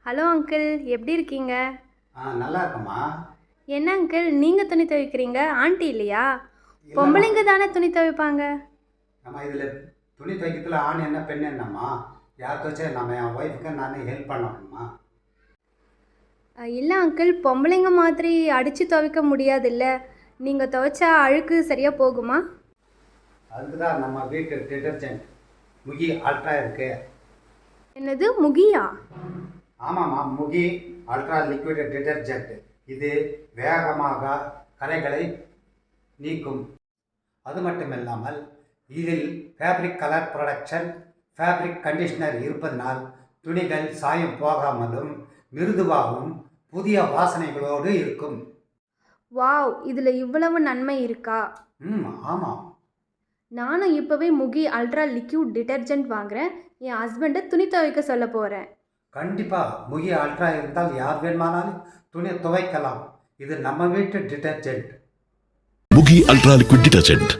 Hello uncle, எப்படி இருக்கீங்க? நல்லா இருக்குமா. என்ன அங்கிள், நீங்கள் துணி துவைக்கிறீங்க, ஆண்டி இல்லையா? இல்லைம்மா. பொம்பளைங்க தானே துணி துவைப்பாங்க. நம்ம இதில் துணி துவைக்கிறதுல ஆண் என்ன பெண் என்னம்மா? யார் துவைச்சா நம்ம என் ஒய்ஃபுக்கு நான் ஹெல்ப் பண்ணணுமா? இல்லை அங்கிள், பொம்பளைங்க மாதிரி அடித்து துவைக்க முடியாதுல்ல. நீங்கள் துவைச்சா அழுக்கு சரியாக போகுமா? அதுக்கு தான் நம்ம வீட்டு டிட்டர்ஜென்ட் முகி அல்ட்ரா இருக்கு. என்னது, முகியா? ஆமாம்மா, முகி அல்ட்ரா லிக்விட் டிட்டர்ஜென்ட். இது வேகமாக கரைகளை நீக்கும். அது மட்டும் இல்லாமல் இதில் fabric colour production fabric conditioner இருப்பதனால் துணிகள் சாயம் போகாமலும் மிருதுவாகவும் புதிய வாசனைகளோடு இருக்கும். வாவ், இதில் இவ்வளவு நன்மை இருக்கா? ஆமாம். நானும் இப்போவே முகி அல்ட்ரா லிக்யூட் டிட்டர்ஜென்ட் வாங்குகிறேன். என் ஹஸ்பண்டை துணி துவைக்க சொல்ல போகிறேன். கண்டிப்பாக முகி அல்ட்ரா இருந்தால் யார் வேணுமானாலும் துணி துவைக்கலாம். இது நம்ம வீட்டு detergent. Mukhi ultra liquid detergent.